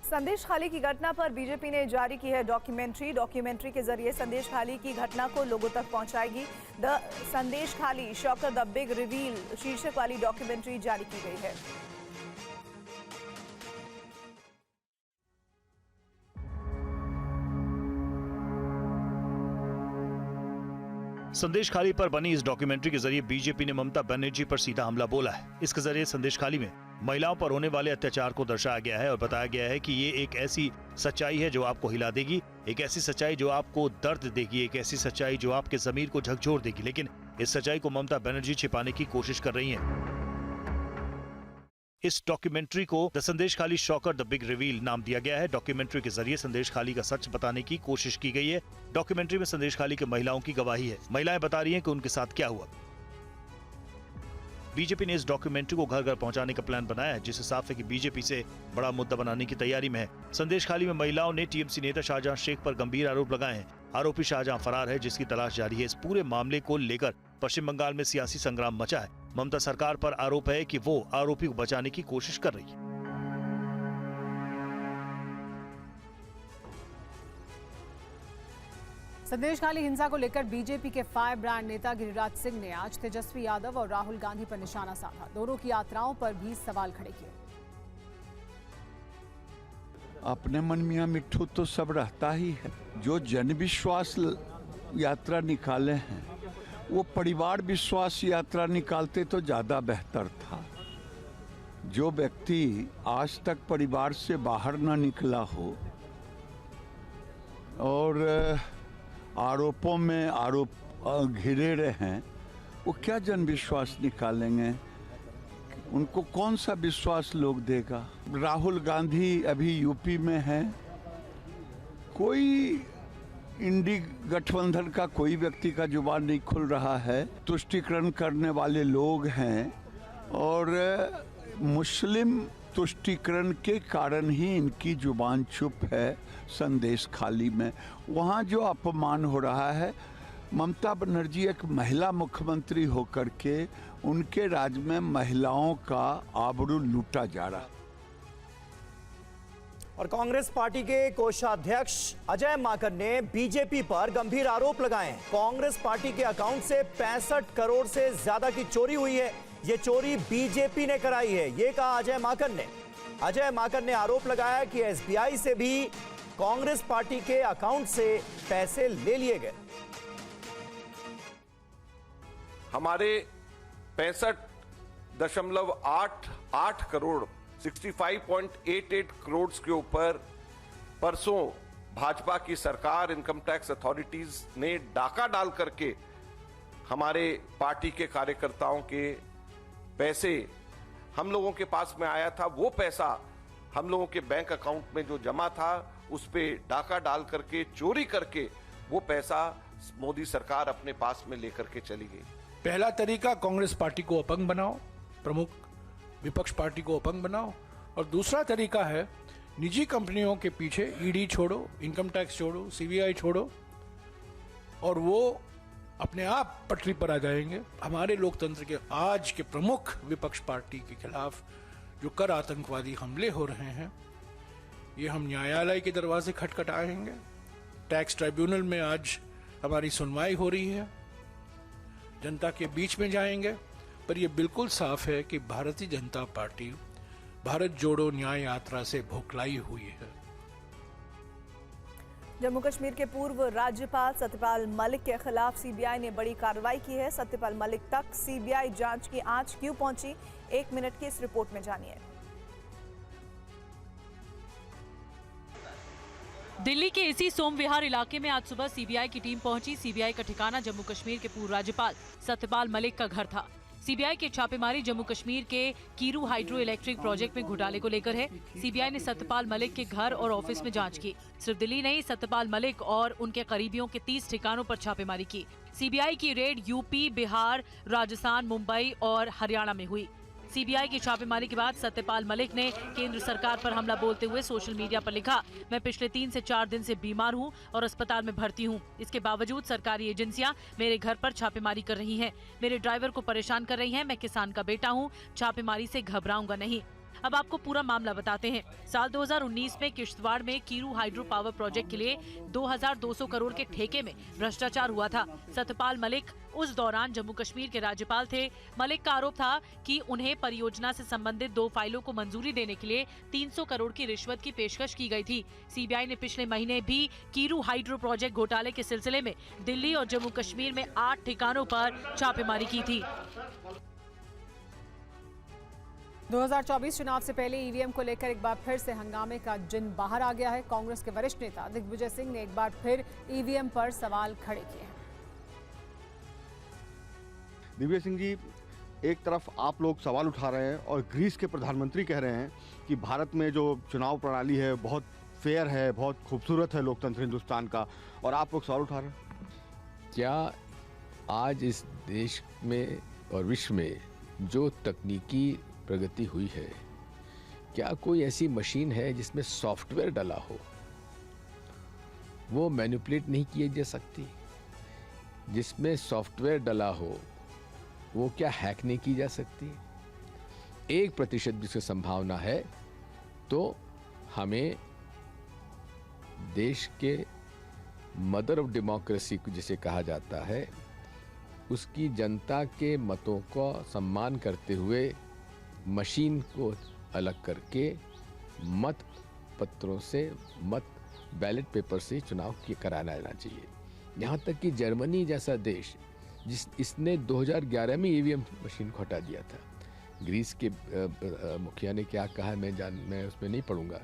संदेश खाली की घटना पर बीजेपी ने जारी की है डॉक्यूमेंट्री के जरिए संदेश खाली की घटना को लोगों तक पहुंचाएगी। द संदेश खाली शॉकर द बिग रिवील शीर्षक वाली डॉक्यूमेंट्री जारी की गई है। संदेश खाली पर बनी इस डॉक्यूमेंट्री के जरिए बीजेपी ने ममता बनर्जी पर सीधा हमला बोला है। इसके जरिए संदेश खाली में महिलाओं पर होने वाले अत्याचार को दर्शाया गया है और बताया गया है कि ये एक ऐसी सच्चाई है जो आपको हिला देगी, एक ऐसी सच्चाई जो आपको दर्द देगी, एक ऐसी सच्चाई जो आपके ज़मीर को झकझोर देगी। लेकिन इस सच्चाई को ममता बनर्जी छिपाने की कोशिश कर रही है। इस डॉक्यूमेंट्री को द संदेश खाली शॉकर द बिग रिवील नाम दिया गया है। डॉक्यूमेंट्री के जरिए संदेश खाली का सच बताने की कोशिश की गई है। डॉक्यूमेंट्री में संदेश खाली के महिलाओं की गवाही है। महिलाएं बता रही हैं कि उनके साथ क्या हुआ। बीजेपी ने इस डॉक्यूमेंट्री को घर घर पहुंचाने का प्लान बनाया है, जिस हिसाब से कि बीजेपी से बड़ा मुद्दा बनाने की तैयारी में है। संदेश खाली में महिलाओं ने टीएमसी नेता शाहजहां शेख पर गंभीर आरोप लगाए हैं। आरोपी शाहजहां फरार है, जिसकी तलाश जारी है। इस पूरे मामले को लेकर पश्चिम बंगाल में सियासी संग्राम मचा है। ममता सरकार पर आरोप है कि वो आरोपी को बचाने की कोशिश कर रही है। संदेश खाली हिंसा को लेकर बीजेपी के फायर ब्रांड नेता गिरिराज सिंह ने आज तेजस्वी यादव और राहुल गांधी पर निशाना साधा। दोनों की यात्राओं पर भी सवाल खड़े किए। अपने मन मियां मिट्ठू तो सब रहता ही है। जो जन विश्वास यात्रा निकाले हैं वो परिवार विश्वास यात्रा निकालते तो ज्यादा बेहतर था। जो व्यक्ति आज तक परिवार से बाहर ना निकला हो और आरोपों में घिरे रहे हैं, वो क्या जन विश्वास निकालेंगे? उनको कौन सा विश्वास लोग देगा? राहुल गांधी अभी यूपी में है। कोई इंडी गठबंधन का कोई व्यक्ति का जुबान नहीं खुल रहा है। तुष्टीकरण करने वाले लोग हैं और मुस्लिम तुष्टीकरण के कारण ही इनकी जुबान चुप है। संदेश खाली में वहाँ जो अपमान हो रहा है, ममता बनर्जी एक महिला मुख्यमंत्री होकर के उनके राज्य में महिलाओं का आबरू लूटा जा रहा है। और कांग्रेस पार्टी के कोषाध्यक्ष अजय माकन ने बीजेपी पर गंभीर आरोप लगाए। कांग्रेस पार्टी के अकाउंट से 65 करोड़ से ज्यादा की चोरी हुई है। ये चोरी बीजेपी ने कराई है, ये कहा अजय माकन ने। अजय माकन ने आरोप लगाया कि एसबीआई से भी कांग्रेस पार्टी के अकाउंट से पैसे ले लिए गए। हमारे 65.88 करोड़ 65.88 करोड़ के ऊपर परसों भाजपा की सरकार, इनकम टैक्स अथॉरिटीज ने डाका डाल करके हमारे पार्टी के कार्यकर्ताओं के पैसे हम लोगों के पास में आया था। वो पैसा हम लोगों के बैंक अकाउंट में जो जमा था उस पे डाका डाल करके, चोरी करके वो पैसा मोदी सरकार अपने पास में लेकर के चली गई। पहला तरीका, कांग्रेस पार्टी को अपंग बनाओ, प्रमुख विपक्ष पार्टी को अपंग बनाओ। और दूसरा तरीका है निजी कंपनियों के पीछे ईडी छोड़ो, इनकम टैक्स छोड़ो, सीबीआई छोड़ो और वो अपने आप पटरी पर आ जाएंगे। हमारे लोकतंत्र के आज के प्रमुख विपक्ष पार्टी के खिलाफ जो कर आतंकवादी हमले हो रहे हैं, ये हम न्यायालय के दरवाजे खटखटाएंगे। टैक्स ट्राइब्यूनल में आज हमारी सुनवाई हो रही है, जनता के बीच में जाएंगे। पर यह बिल्कुल साफ है कि भारतीय जनता पार्टी भारत जोड़ो न्याय यात्रा से भोखलाई हुई है। जम्मू कश्मीर के पूर्व राज्यपाल सत्यपाल मलिक के खिलाफ सीबीआई ने बड़ी कार्रवाई की है। सत्यपाल मलिक तक सीबीआई जांच की आंच क्यों पहुंची, 1 मिनट की इस रिपोर्ट में जानिए। दिल्ली के इसी सोमविहार इलाके में आज सुबह सीबीआई की टीम पहुंची। सीबीआई का ठिकाना जम्मू कश्मीर के पूर्व राज्यपाल सत्यपाल मलिक का घर था। सीबीआई की छापेमारी जम्मू कश्मीर के कीरू हाइड्रो इलेक्ट्रिक प्रोजेक्ट में घोटाले को लेकर है। सीबीआई ने सत्यपाल मलिक के घर और ऑफिस में जांच की। सिर्फ दिल्ली नहीं, सत्यपाल मलिक और उनके करीबियों के 30 ठिकानों पर छापेमारी की। सीबीआई की रेड यूपी, बिहार, राजस्थान, मुंबई और हरियाणा में हुई। सीबीआई की छापेमारी के बाद सत्यपाल मलिक ने केंद्र सरकार पर हमला बोलते हुए सोशल मीडिया पर लिखा, मैं पिछले 3 से 4 दिन से बीमार हूं और अस्पताल में भर्ती हूं। इसके बावजूद सरकारी एजेंसियां मेरे घर पर छापेमारी कर रही हैं, मेरे ड्राइवर को परेशान कर रही हैं। मैं किसान का बेटा हूं, छापेमारी से घबराऊंगा नहीं। अब आपको पूरा मामला बताते हैं। साल 2019 में किश्तवाड़ में कीरू हाइड्रो पावर प्रोजेक्ट के लिए 2200 करोड़ के ठेके में भ्रष्टाचार हुआ था। सत्यपाल मलिक उस दौरान जम्मू कश्मीर के राज्यपाल थे। मलिक का आरोप था कि उन्हें परियोजना से संबंधित 2 फाइलों को मंजूरी देने के लिए 300 करोड़ की रिश्वत की पेशकश की गई थी। सीबीआई ने पिछले महीने भी कीरू हाइड्रो प्रोजेक्ट घोटाले के सिलसिले में दिल्ली और जम्मू कश्मीर में 8 ठिकानों पर छापेमारी की थी। 2024 चुनाव से पहले ईवीएम को लेकर एक बार फिर से हंगामे का जिन बाहर आ गया है। कांग्रेस के वरिष्ठ नेता दिग्विजय सिंह ने एक बार फिर ईवीएम पर सवाल खड़े किए हैं। दिग्विजय सिंह जी, एक तरफ आप लोग सवाल उठा रहे हैं और ग्रीस के प्रधानमंत्री कह रहे हैं कि भारत में जो चुनाव प्रणाली है बहुत फेयर है, बहुत खूबसूरत है लोकतंत्र हिंदुस्तान का, और आप लोग सवाल उठा रहे हैं। क्या आज इस देश में और विश्व में जो तकनीकी प्रगति हुई है, क्या कोई ऐसी मशीन है जिसमें सॉफ्टवेयर डला हो, वो मैनिपुलेट नहीं की जा सकती? जिसमें सॉफ्टवेयर डला हो वो क्या हैक नहीं की जा सकती? 1% जिसकी संभावना है तो हमें देश के मदर ऑफ डेमोक्रेसी जिसे कहा जाता है, उसकी जनता के मतों का सम्मान करते हुए मशीन को अलग करके मत पत्रों से, मत बैलेट पेपर से चुनाव कराना जाना चाहिए। यहाँ तक कि जर्मनी जैसा देश इसने 2011 में ईवीएम मशीन को हटा दिया था। ग्रीस के मुखिया ने क्या कहा मैं उसमें नहीं पढ़ूंगा।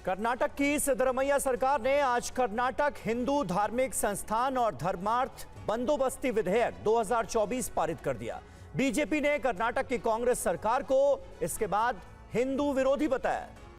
कर्नाटक की सिद्धरमैया सरकार ने आज कर्नाटक हिंदू धार्मिक संस्थान और धर्मार्थ बंदोबस्ती विधेयक 2024 पारित कर दिया। बीजेपी ने कर्नाटक की कांग्रेस सरकार को इसके बाद हिंदू विरोधी बताया।